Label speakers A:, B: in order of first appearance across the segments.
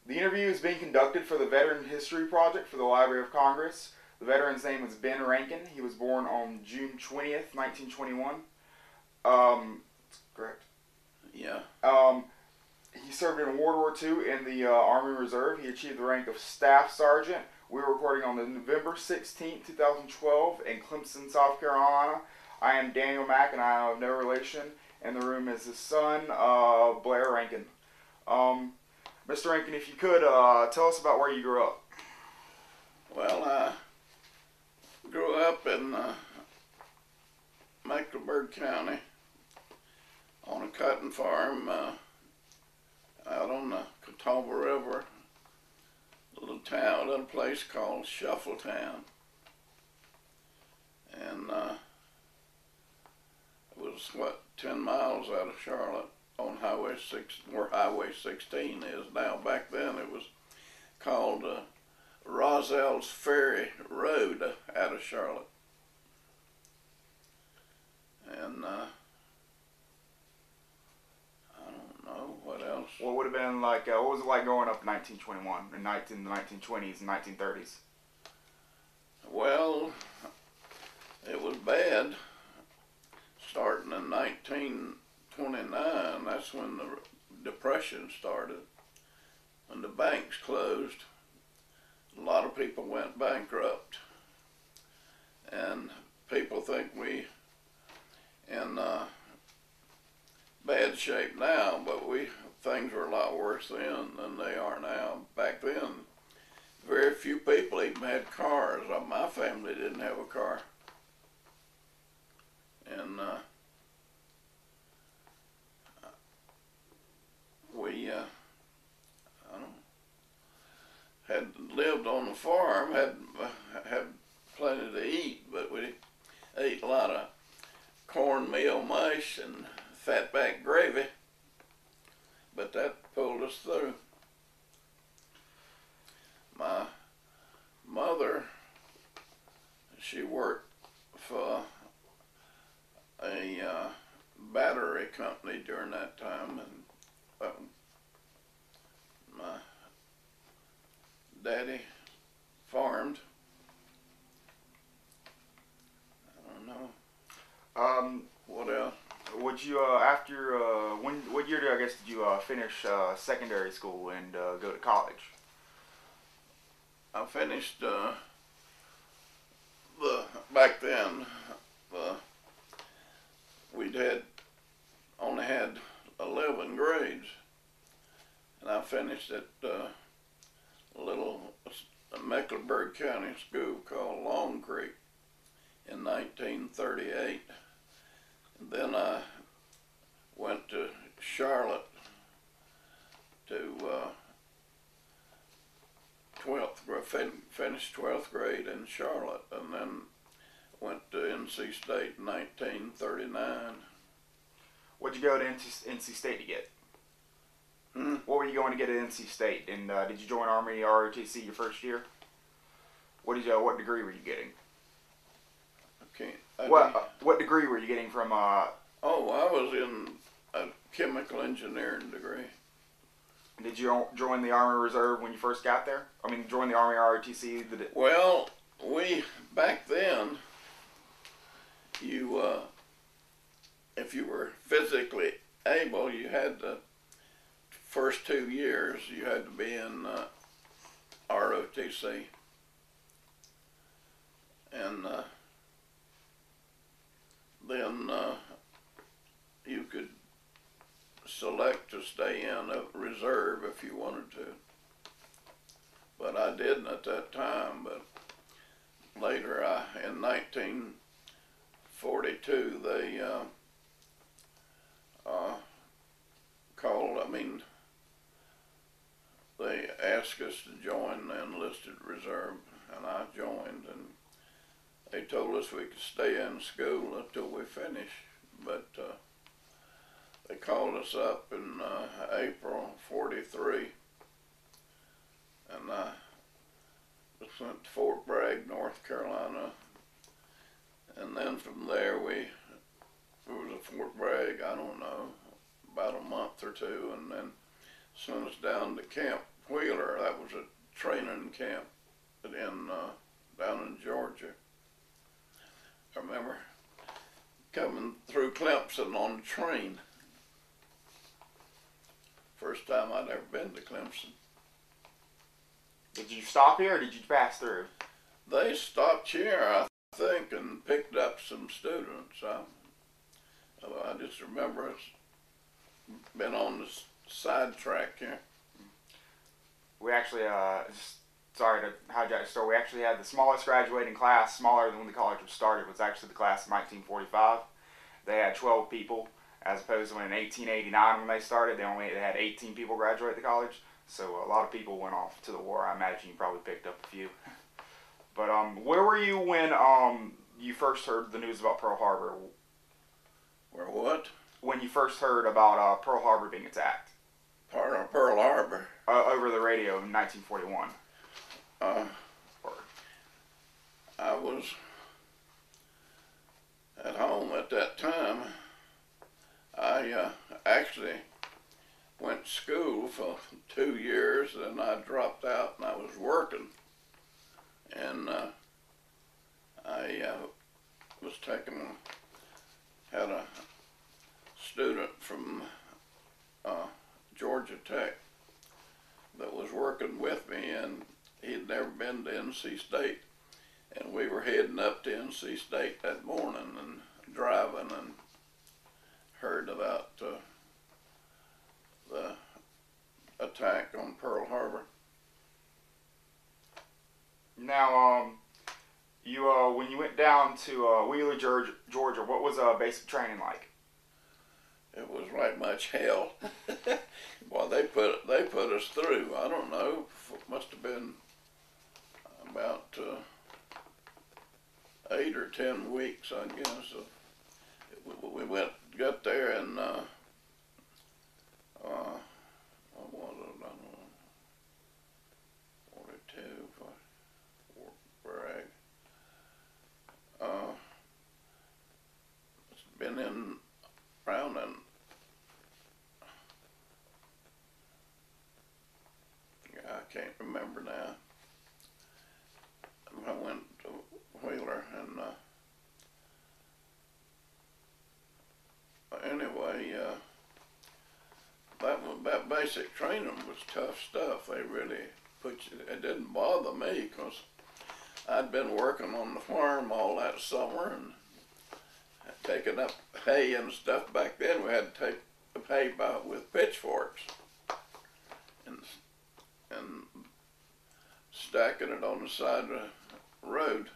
A: The interview is being conducted for the Veteran History Project for the Library of Congress. The veteran's name is Ben Rankin. He was born on June 20th, 1921. That's correct.
B: Yeah.
A: He served in World War II in the Army Reserve. He achieved the rank of Staff Sergeant. We were recording on the November 16th, 2012 in Clemson, South Carolina. I am Daniel Mack, and I have no relation. In the room is his son, Blair Rankin. Mr. Rankin, if you could, tell us about where you grew up.
B: Well, I grew up in Mecklenburg County on a cotton farm out on the Catawba River, a little place called Shuffletown. And it was, 10 miles out of Charlotte on Highway 6, where Highway 16 is now. Back then it was called Roselle's Ferry Road out of Charlotte. And I don't know what else.
A: What would have been like? What was it like growing up in 1921, in the 1920s and 1930s?
B: Well, it was bad. Starting in 1929, that's when the Depression started. When the banks closed, a lot of people went bankrupt. And people think we in bad shape now, but things were a lot worse then than they are now. Back then, very few people even had cars. My family didn't have a car. And we had lived on the farm, had plenty to eat, but we ate a lot of cornmeal mush and fatback gravy. But that pulled us through. My mother, she worked for a battery company during that time, and my daddy farmed. I don't know. What else?
A: Would you what year did you finish secondary school and go to college?
B: I finished back then. We'd only had 11 grades, and I finished at a little Mecklenburg County school called Long Creek in 1938. And then I went to Charlotte to 12th grade, finished 12th grade in Charlotte, and then went to NC State in 1939.
A: What'd you go to NC State to get? What were you going to get at NC State? And did you join Army ROTC your first year? What degree were you getting? What degree were you getting from?
B: I was in a chemical engineering degree.
A: Did you join the Army Reserve when you first got there? I mean, join the Army ROTC?
B: Well, back then, if you were physically able, you had the first 2 years you had to be in ROTC, and then you could select to stay in a reserve if you wanted to. But I didn't at that time. But later, in 1942, they they asked us to join the Enlisted Reserve, and I joined, and they told us we could stay in school until we finished. But they called us up in April '43, and I was sent to Fort Bragg, North Carolina, and then from there we was at Fort Bragg, I don't know, about a month or two, and then sent us down to Camp Wheeler. That was a training camp down in Georgia. I remember coming through Clemson on the train. First time I'd ever been to Clemson.
A: Did you stop here or did you pass through?
B: They stopped here, I think, and picked up some students. I just remember it's been on the side track here.
A: We actually, sorry to hijack the story, we actually had the smallest graduating class, smaller than when the college was started, was actually the class of 1945. They had 12 people, as opposed to when in 1889 when they started, they had 18 people graduate the college. So a lot of people went off to the war. I imagine you probably picked up a few. But where were you when you first heard the news about Pearl Harbor?
B: Where what?
A: When you first heard about Pearl Harbor being attacked?
B: Pearl Harbor.
A: Over the radio in 1941.
B: I was at home at that time. I actually went to school for 2 years, then I dropped out and I was working. And I was had a student from Georgia Tech that was working with me, and he'd never been to NC State. And we were heading up to NC State that morning and driving and heard about the attack on Pearl Harbor.
A: Now, you when you went down to Wheeler, Georgia, what was basic training like?
B: It was right much hell. Well, they put us through. I don't know. Must have been about 8 or 10 weeks, I guess. We got there and what was it? I don't know. 42 for Bragg. It's been in around and I can't remember now. I went to Wheeler and anyway, that basic training was tough stuff. They really put you. It didn't bother me because I'd been working on the farm all that summer and taking up hay and stuff. Back then, we had to take the hay with pitchforks and stacking it on the side of the road.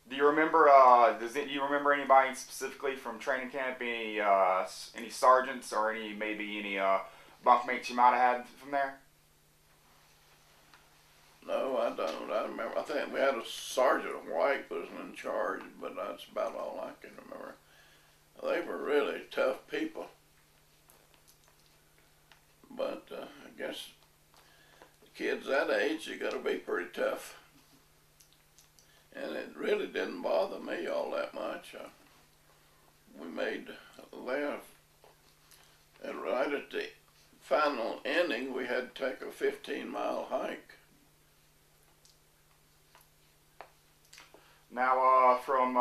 A: Do you remember? You remember anybody specifically from training camp? Any sergeants or maybe any bunkmates you might have had from there?
B: No, I don't. I remember. I think we had a Sergeant White was in charge, but that's about all I can remember. They were really tough people. But I guess kids that age, you got to be pretty tough. And it really didn't bother me all that much. We made there, and right at the final ending, we had to take a 15-mile hike.
A: Now, from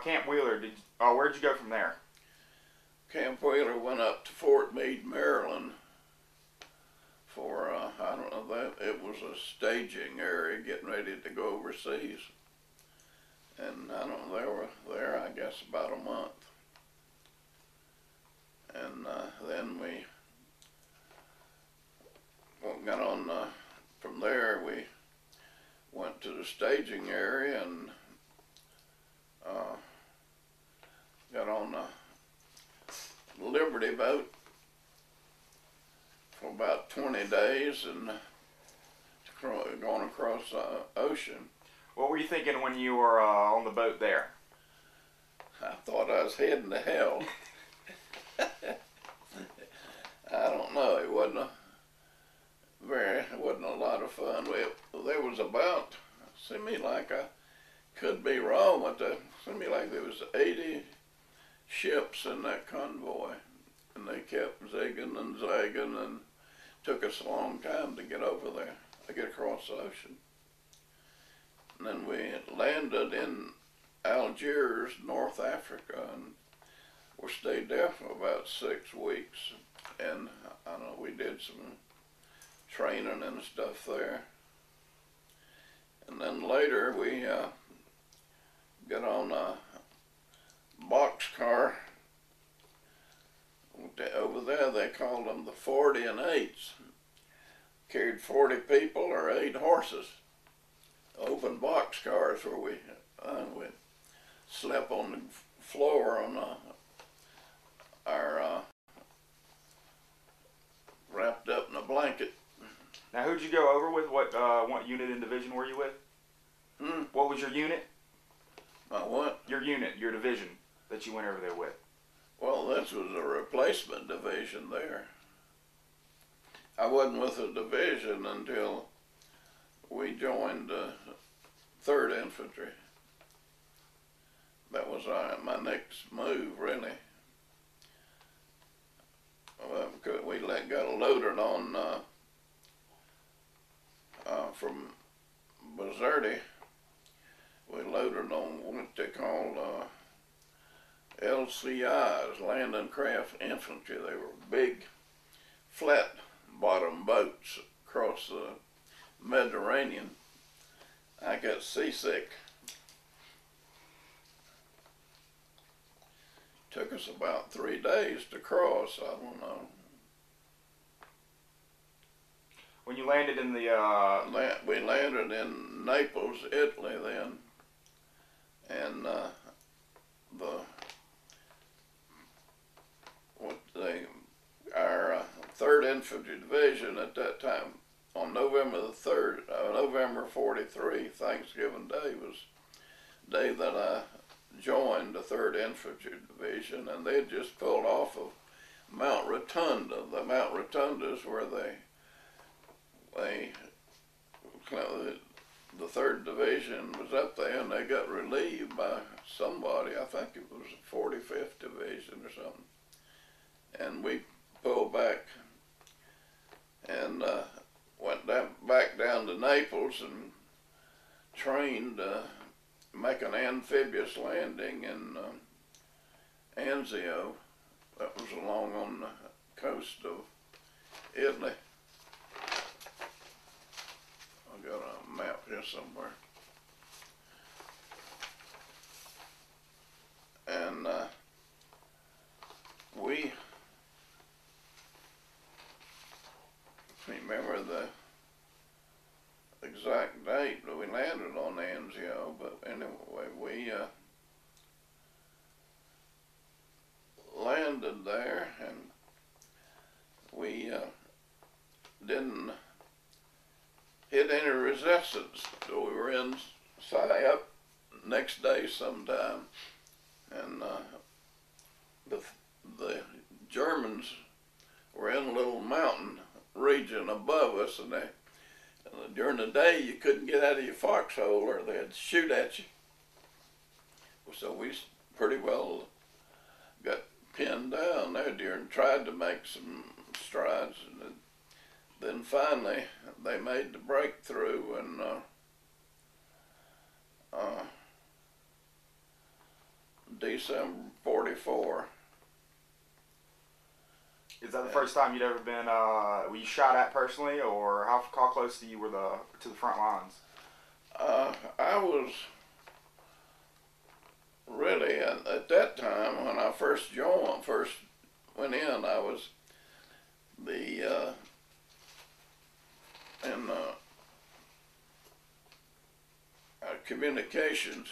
A: Camp Wheeler, where'd you go from there?
B: Camp Wheeler went up to Fort Meade, Maryland for, I don't know, it was a staging area getting ready to go overseas. And I don't know, they were there, I guess, about a month. And then we got on, from there we went to the staging area and got on a Liberty boat for about 20 days and going across the ocean.
A: What were you thinking when you were on the boat there?
B: I thought I was heading to hell. I don't know. It wasn't a lot of fun. There was about, seemed me like I could be wrong, but it seemed me like there was 80 ships in that convoy, and they kept zigging and zagging, and took us a long time to get over there, to get across the ocean. And then we landed in Algiers, North Africa, and we stayed there for about 6 weeks. And I don't know, we did some training and stuff there. And then later we got on a boxcar. Over there they called them the 40 and 8s. Carried 40 people or 8 horses. Open boxcars where we slept on the floor on our wrapped up in a blanket.
A: Now, who'd you go over with? What unit and division were you with? What was your unit?
B: My what?
A: Your unit, your division that you went over there with.
B: Well, this was a replacement division there. I wasn't with a division until we joined 3rd Infantry. That was my next move, really. We got loaded on from Bizerti. We loaded on what they called LCIs, Landing Craft Infantry. They were big, flat-bottom boats across the Mediterranean. I got seasick. Took us about 3 days to cross. I don't know.
A: When you landed in the
B: we landed in Naples, Italy then, and our 3rd Infantry Division at that time, on November the 3rd, November 43, Thanksgiving Day was the day that I joined the 3rd Infantry Division, and they had just pulled off of Mount Rotunda. The Mount Rotunda is where the 3rd Division was up there, and they got relieved by somebody. I think it was the 45th Division or something. And we pulled back and went back down to Naples and trained make an amphibious landing in Anzio. That was along on the coast of Italy. I got a map here somewhere. And we remember the exact date that we landed on Anzio, but anyway, we landed there, and we didn't hit any resistance. So we were inside up next day sometime, and the Germans were in a little mountain region above us, and during the day you couldn't get out of your foxhole or they'd shoot at you. So we pretty well got pinned down there and tried to make some strides, and then finally they made the breakthrough in December 44.
A: Is that the first time you'd ever been, were you shot at personally, or how close to you were to the front lines?
B: I was really, at that time, when I first went in, I was in communications,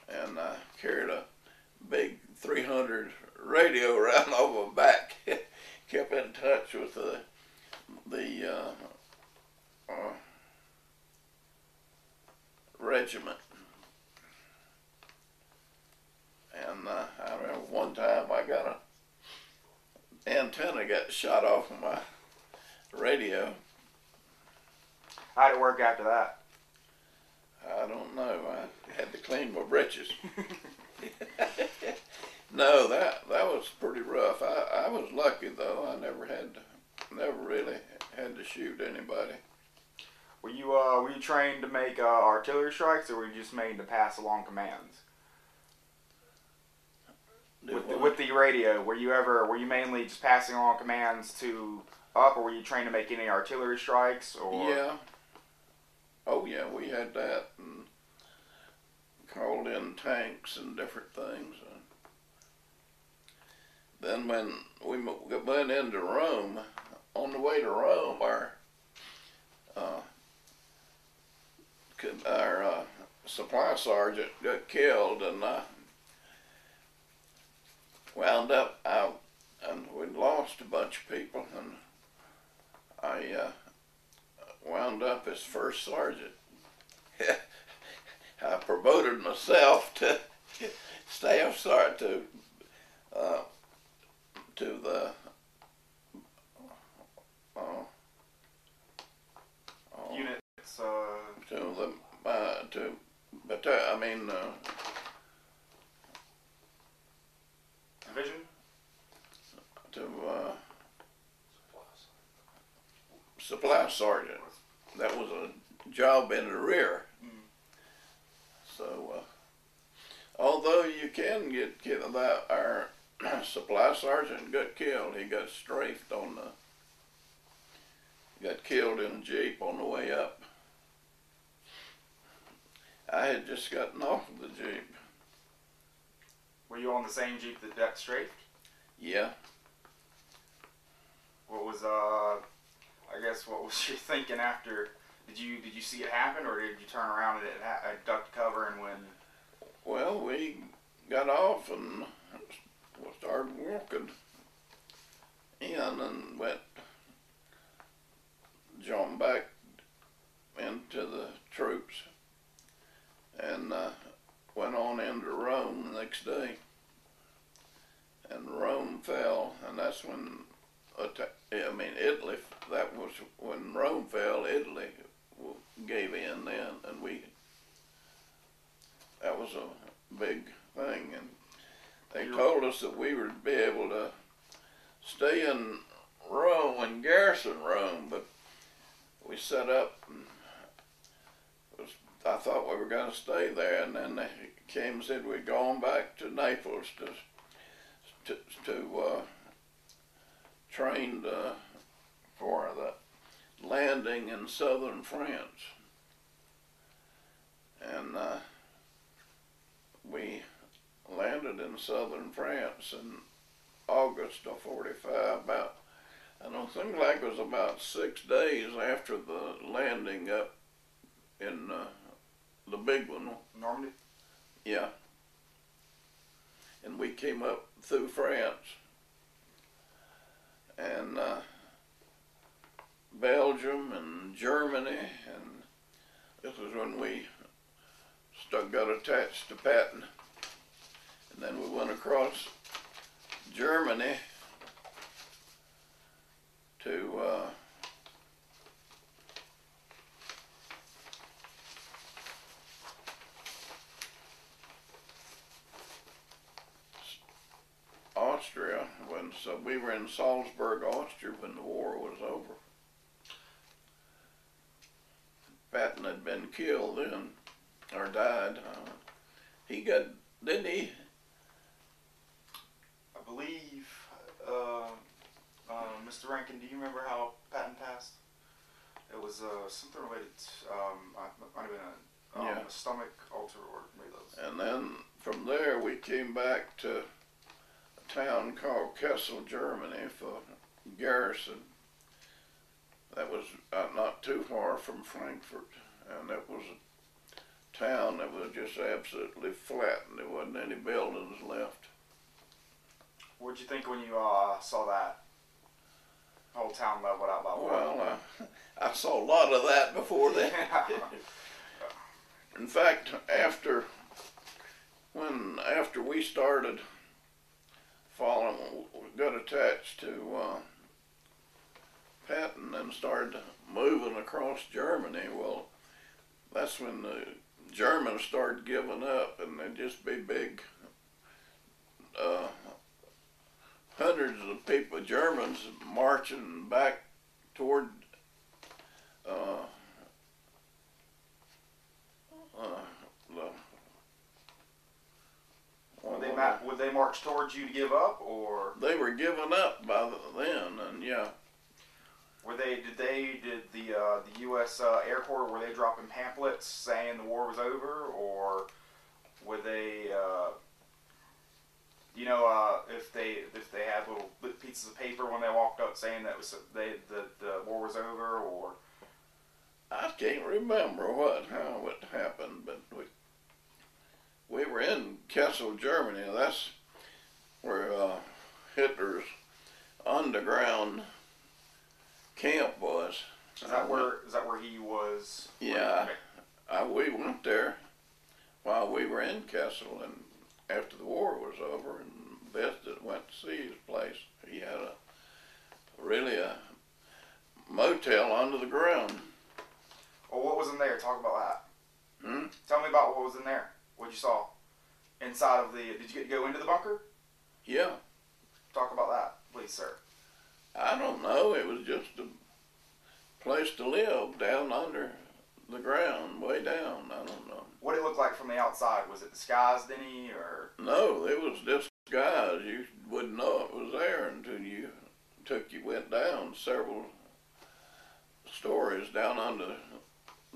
B: and I carried a big 300 radio around over my back. Kept in touch with the regiment. And I remember one time I got an antenna got shot off of my radio.
A: How'd it work after that?
B: I don't know. I had to clean my britches. No, that was pretty rough. I was lucky though. I never had never really had to shoot anybody.
A: Were you trained to make artillery strikes, or were you just made to pass along commands? With the radio, were you mainly just passing along commands to up, or were you trained to make any artillery strikes? Or
B: Yeah. Oh yeah, we had that and called in tanks and different things. Then when we went into Rome, on the way to Rome, our supply sergeant got killed, and wound up out, and we lost a bunch of people, and I wound up as first sergeant. I promoted myself to staff sergeant to the
A: units? Division?
B: To supply sergeant. That was a job in the rear. So, although you can get killed, our supply sergeant got killed. He got strafed got killed in a Jeep on the way up. I had just gotten off of the Jeep.
A: Were you on the same Jeep that got strafed?
B: Yeah.
A: What was what was your thinking after? Did you see it happen, or did you turn around and it ducked cover and went?
B: Well, we got off and started walking in and jumped back into the troops and went on into Rome the next day. And Rome fell, and that's when Italy. That was when Rome fell. Italy gave in then, and that was a big thing. And they told us that we would be able to stay in Rome and garrison Rome, but we set up. And I thought we were going to stay there, and then they came and said we'd gone back to Naples to trained for the landing in southern France. And we landed in southern France in August of '45. I don't think like it was about 6 days after the landing up in the big one.
A: Normandy?
B: Yeah. And we came up through France and Belgium and Germany, and this was when we got attached to Patton. And then we went across Germany to Austria, so we were in Salzburg, Austria when the war was over. Patton had been killed then, or died. Didn't he?
A: I believe, Mr. Rankin, do you remember how Patton passed? It was something related to, might have been a stomach ulcer or maybe those.
B: And then from there we came back to town called Kessel, Germany for garrison. That was not too far from Frankfurt, and it was a town that was just absolutely flat, and there wasn't any buildings left.
A: What did you think when you saw that whole town leveled out by water?
B: Well, I saw a lot of that before then. In fact, after we started following, got attached to Patton and started moving across Germany. Well, that's when the Germans started giving up, and there'd just be big hundreds of people, Germans, marching back toward uh, the
A: Would they march towards you to give up, or
B: they were given up by then, and yeah.
A: Did the U.S. Air Corps, were they dropping pamphlets saying the war was over, or were they if they had little pieces of paper when they walked up saying that the war was over, or
B: I can't remember how it happened, but we were in Kessel, Germany. That's where Hitler's underground camp was.
A: Is that where he was?
B: Yeah, we went there while we were in Kessel, and after the war was over, and went to see his place. He had really a motel under the ground.
A: Well, what was in there? Talk about that.
B: Hmm?
A: Tell me about what was in there. What you saw inside of the. Did you get to go into the bunker?
B: Yeah.
A: Talk about that, please, sir.
B: I don't know. It was just a place to live down under the ground, way down. I don't know.
A: What did it look like from the outside? Was it disguised any, or?
B: No, it was disguised. You wouldn't know it was there until you went down several stories down under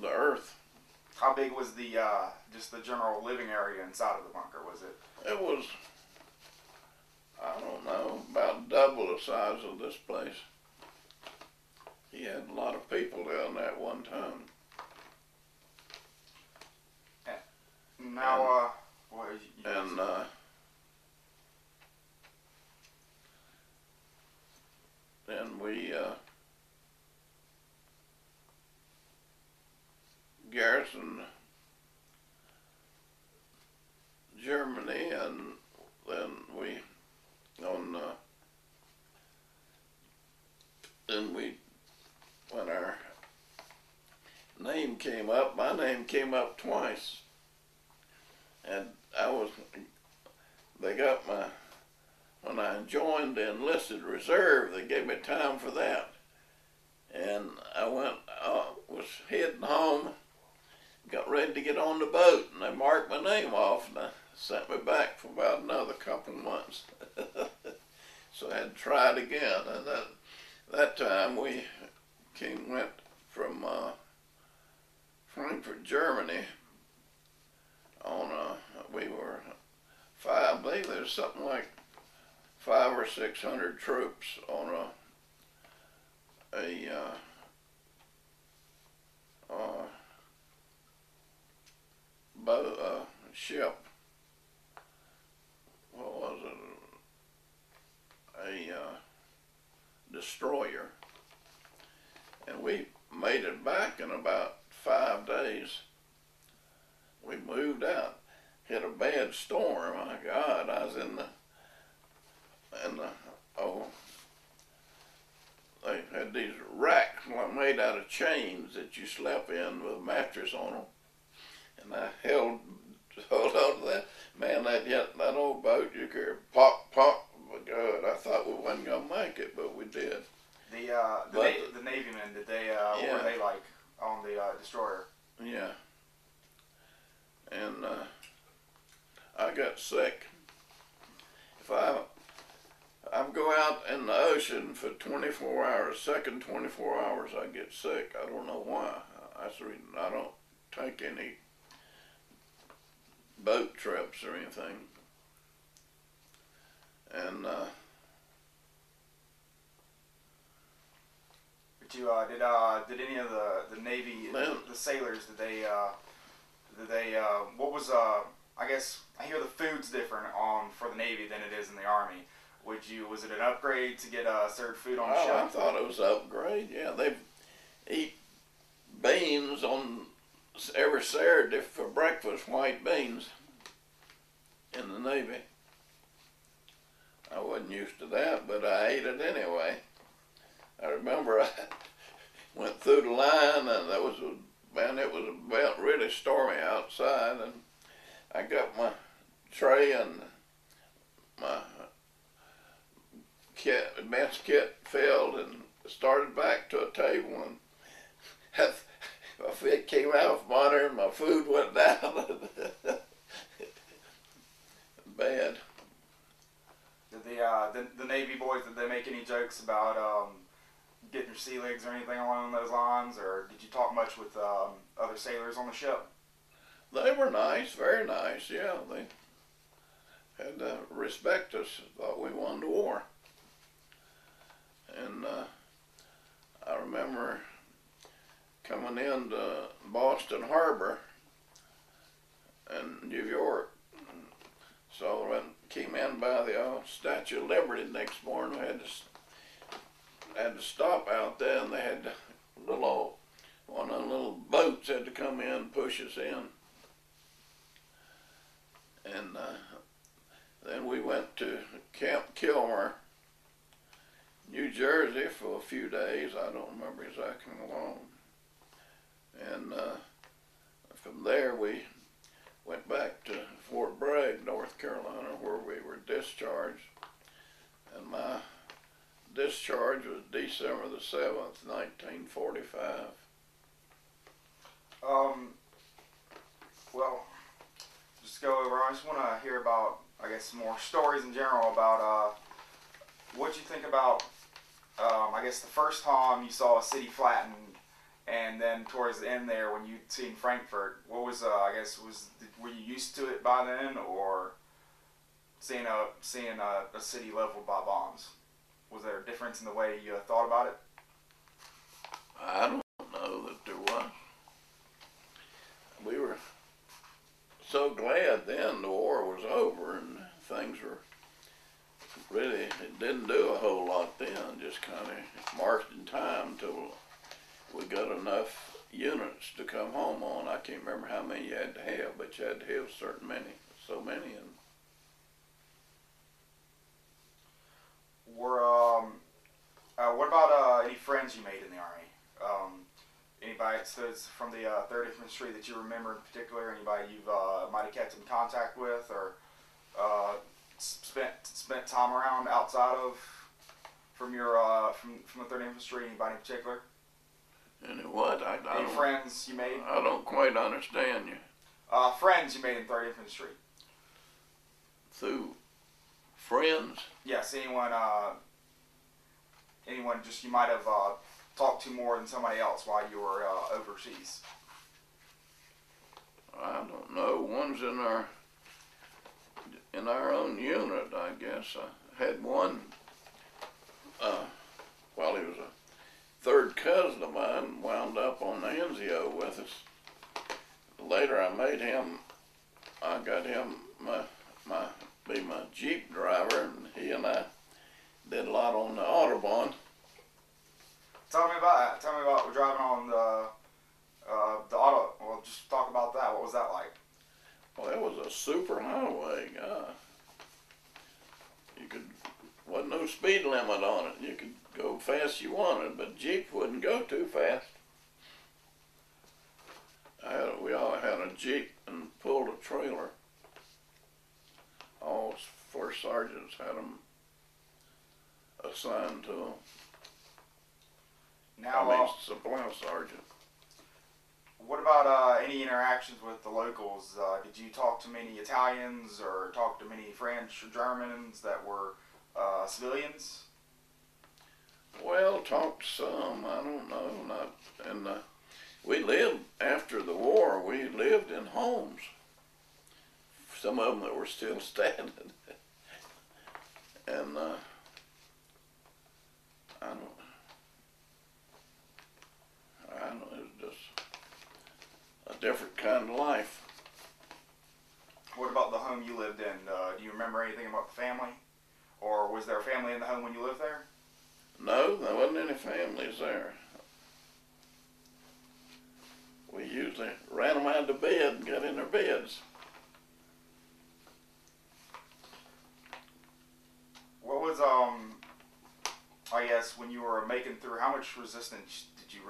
B: the earth.
A: How big was the just the general living area inside of the bunker? Was it?
B: It was, I don't know, about double the size of this place. He had a lot of people down there at one time.
A: Now,
B: then we garrisoned Germany, and then when our name came up, my name came up twice, and they got when I joined the Enlisted Reserve, they gave me time for that, and I was heading home, got ready to get on the boat, and they marked my name off, and they sent me back for about another couple months. So I had to try it again, and that time we went from Frankfurt, Germany, we were I believe there's something like 500 or 600 troops on a ship. What was it? A destroyer. And we made it back in about 5 days. We moved out. Hit a bad storm. My God, I was they had these racks made out of chains that you slept in with a mattress on them. And I held on to that. Man, that old boat, you could pop. My God, I thought we wasn't going to make it, but we did.
A: The Navy men, did they, what were they like on the destroyer?
B: Yeah. And I got sick. If I go out in the ocean for 24 hours, second 24 hours I get sick. I don't know why. That's the reason I don't take any boat trips or anything. And
A: but you did any of the Navy the sailors what was I guess I hear the food's different for the Navy than it is in the Army. Was it an upgrade to get served food on the ship?
B: I thought it was an upgrade. Yeah, they eat beans on every Saturday for breakfast, white beans in the Navy. I wasn't used to that, but I ate it anyway. I remember I went through the line, and it was about really stormy outside, and I got my tray and my mess kit filled and started back to a table, and my feet came out from under and my food went down. Bad.
A: Did the Navy boys, did they make any jokes about getting your sea legs or anything along those lines, or did you talk much with other sailors on the ship?
B: They were nice, very nice. Yeah, they had to respect us. Thought we won the war. And I remember coming into Boston Harbor in New York. So when came in by the Statue of Liberty the next morning, we had to stop out there, and they had one of the little boats had to come in and push us in. And then we went to Camp Kilmer, New Jersey, for a few days. I don't remember exactly how long. And from there we went back to Fort Bragg, North Carolina, where we were discharged. And my discharge was December the 7th, 1945.
A: Well, just go over. I just want to hear about, I guess, more stories in general about what you think about, I guess, the first time you saw a city flattened, and then towards the end there when you'd seen Frankfurt. What was, I guess, were you used to it by then, or seeing a city leveled by bombs? Was there a difference in the way you thought about it?
B: I don't know that there was. We were so glad then the war was over and things were really, it didn't do a whole lot then, just kind of marked in time till we got enough units to come home on. I can't remember how many you had to have, but you had to have so many. And
A: what about any friends you made in the Army? Anybody that's from the 3rd Infantry that you remember in particular? Anybody you've might have kept in contact with, or spent time around outside of from the 3rd Infantry? Anybody in particular?
B: And what?
A: Any friends you made?
B: I don't quite understand you.
A: Friends you made in 3rd Infantry.
B: Through friends?
A: Yes, anyone just you might have talked to more than somebody else while you were overseas.
B: I don't know. One's in our own unit, I guess. I had one. Well, he was a 3rd cousin of mine, wound up on the NZO with us. Later, I got him be my Jeep driver, and he and I did a lot on the Autobahn.
A: Tell me about that. Tell me about driving on the auto. Well, just talk about that. What was that like?
B: Well, it was a super highway. Wasn't no speed limit on it. You could go fast you wanted, but Jeep wouldn't go too fast. We all had a Jeep and pulled a trailer. All 1st sergeants had them assigned to them.
A: Now,
B: supply sergeant.
A: What about any interactions with the locals? Did you talk to many Italians or talk to many French or Germans that were civilians?
B: Well, talked some. I don't know. We lived after the war. We lived in homes. Some of them that were still standing. And I don't know. It was just a different kind of life.
A: What about the home you lived in? Do you remember anything about the family? Or was there a family in the home when you lived there?
B: No, there wasn't any families there. We usually ran them out of bed and got in their beds.
A: What was, I guess, when you were making through, how much resistance did you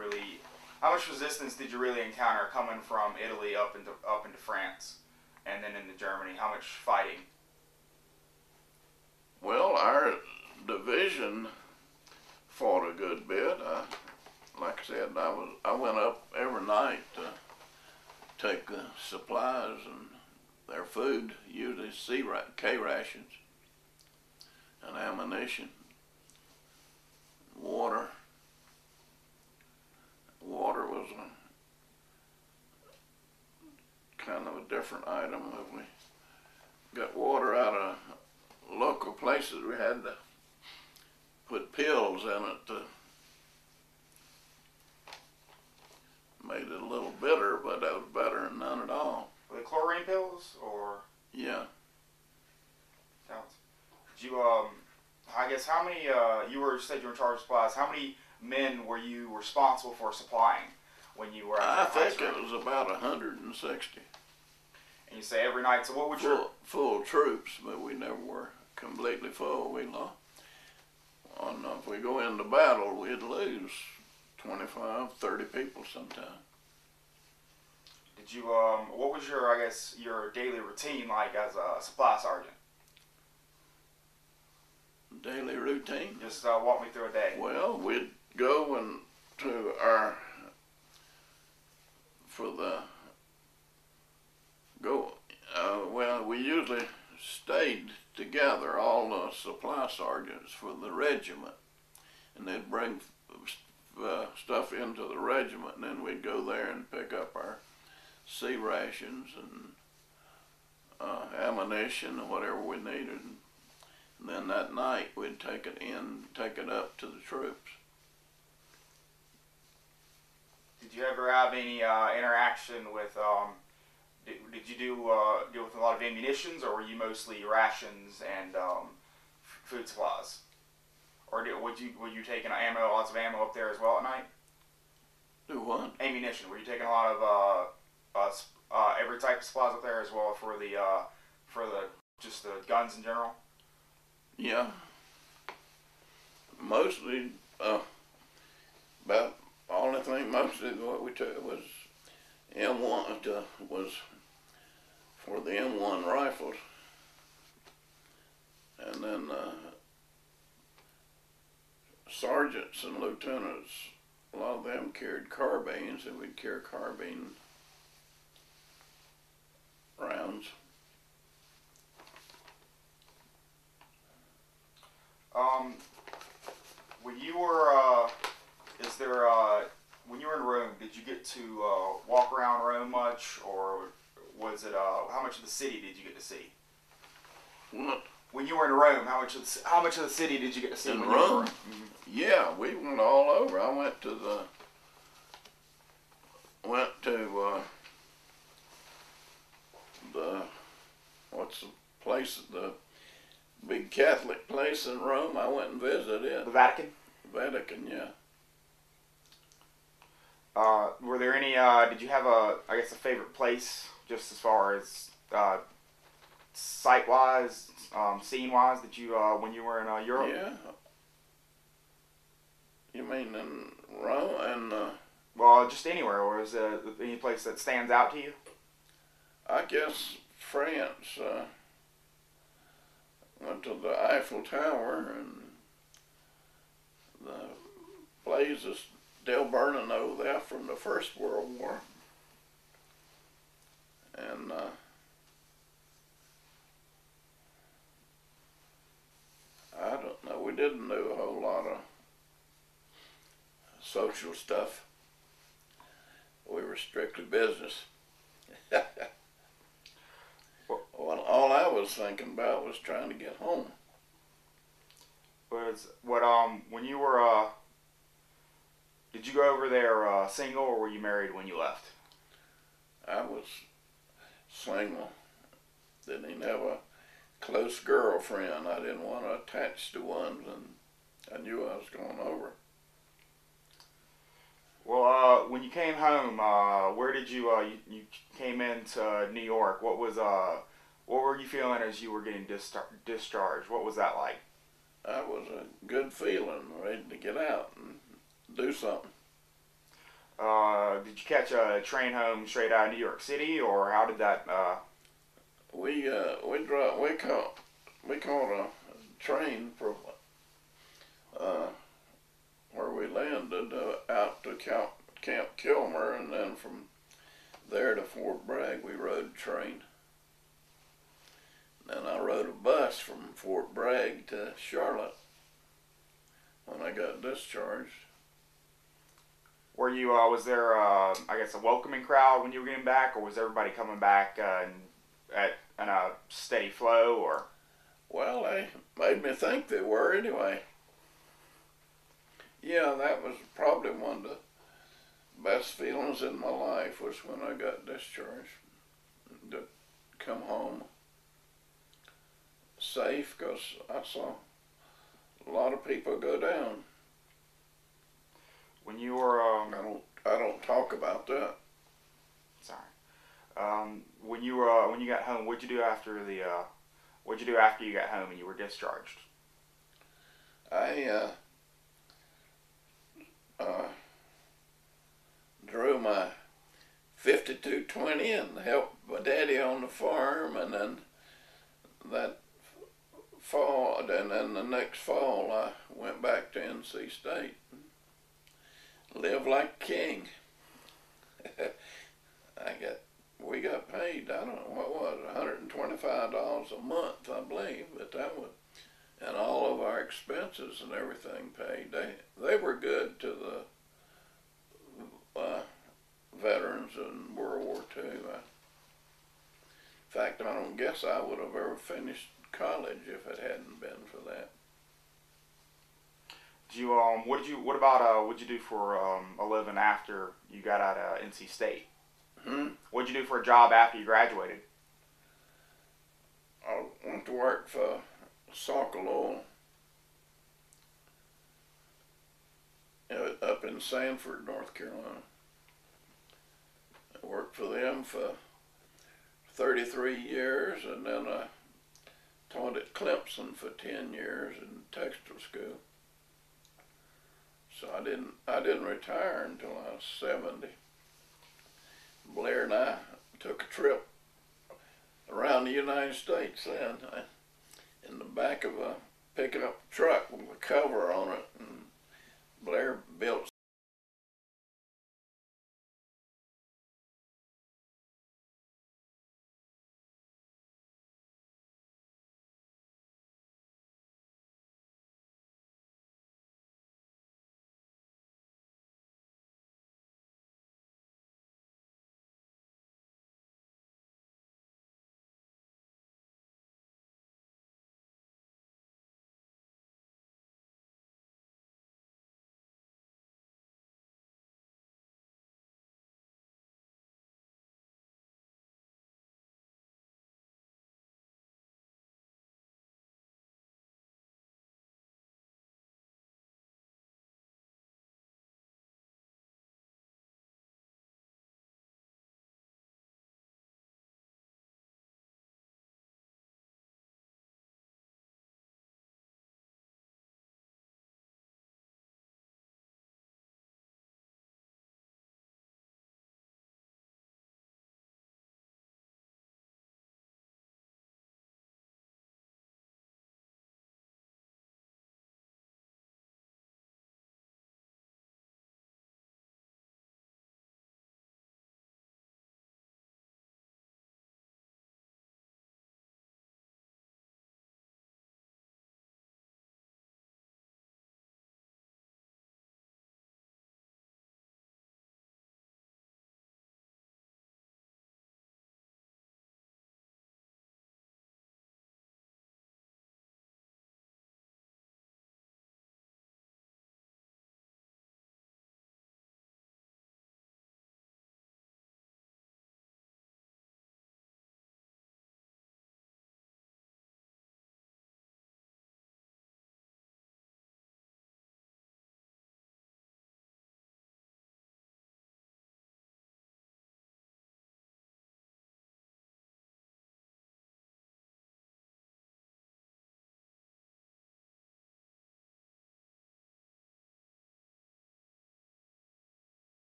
A: really encounter coming from Italy up into France and then into Germany? How much fighting?
B: Well, our division fought a good bit. Like I said, I went up every night to take the supplies and their food, usually K rations and ammunition, water. Water was a kind of a different item. We got water out of local places. We had to put pills in it to made it a little bitter, but that was better than none at all.
A: Were they chlorine pills or?
B: Yeah.
A: Did you I guess how many said you were in charge of supplies? How many men were you responsible for supplying when you were?
B: I think it was about 160.
A: And you say every night. So what would
B: full troops, but we never were completely full. If we go into battle, we'd lose 25, 30 people sometimes.
A: Did you what was your daily routine like as a supply sergeant?
B: Daily routine?
A: Just walk me through a day.
B: Well, we'd go we usually stayed together, all the supply sergeants for the regiment, and they'd bring stuff into the regiment, and then we'd go there and pick up our C rations and ammunition and whatever we needed. And then that night we'd take it up to the troops.
A: Did you ever have any interaction with? Did you deal with a lot of ammunitions, or were you mostly rations and food supplies? Or were you taking lots of ammo up there as well at night?
B: Do what?
A: Ammunition. Were you taking a lot of every type of supplies up there as well for just the guns in general?
B: Yeah. Mostly, about only thing mostly what we took was M1 was for the M1 rifles, and then sergeants and lieutenants, a lot of them carried carbines, and we'd carry carbine rounds.
A: When you were when you were in Rome, did you get to walk around Rome much, or was it how much of the city did you get to see?
B: What?
A: When you were in Rome, how much of the city did you get to see?
B: In
A: when
B: Rome?
A: You were in Rome? Mm-hmm.
B: Yeah, we went all over. I went to what's the place, the big Catholic place in Rome. I went and visited it.
A: The Vatican?
B: Vatican, yeah.
A: Were there any, did you have a favorite place, just as far as site-wise, scene-wise, that you, when you were in Europe?
B: Yeah. You mean in Rome and...
A: Well, just anywhere, or is there any place that stands out to you?
B: I guess France. Went to the Eiffel Tower, and the blaze is still burning over there from the First World War. And I don't know, we didn't do a whole lot of social stuff. We were strictly business. Well, all I was thinking about was trying to get home.
A: When you were, did you go over there single, or were you married when you left?
B: I was single. Didn't even have a close girlfriend. I didn't want to attach to one, and I knew I was going over.
A: Well, when you came home, where did you came into New York? What were you feeling as you were getting discharged? What was that like?
B: That was a good feeling, ready to get out and do something.
A: Did you catch a train home straight out of New York City, or how did that?
B: We caught a train uh, where we landed out to Camp Kilmer, and then from there to Fort Bragg we rode a train. Then I rode a bus from Fort Bragg to Charlotte when I got discharged.
A: Were you, was there, I guess, a welcoming crowd when you were getting back, or was everybody coming back in a steady flow, or?
B: Well, they made me think they were anyway. Yeah, that was probably one of the best feelings in my life was when I got discharged. To come home safe, because I saw a lot of people go down.
A: When you were,
B: I don't talk about that.
A: sorry. When you were, when you got home, what'd you do after what'd you do after you got home and you were discharged?
B: I drew my 5220 and helped my daddy on the farm, and then that fall, and then the next fall I went back to NC State. Lived like a king. We got paid, I don't know, what was it, $125 a month, I believe, but that was, and all of our expenses and everything paid. They were good to the veterans in World War II. In fact, I don't guess I would have ever finished college if it hadn't been for that.
A: Did you, what about, what'd you do for a living after you got out of NC State? What'd you do for a job after you graduated?
B: I went to work for Oil up in Sanford, North Carolina. I worked for them for 33 years, and then I taught at Clemson for 10 years in textile school. So I didn't retire until I was 70. Blair and I took a trip around the United States then, in the back of a pickup truck with a cover on it, and Blair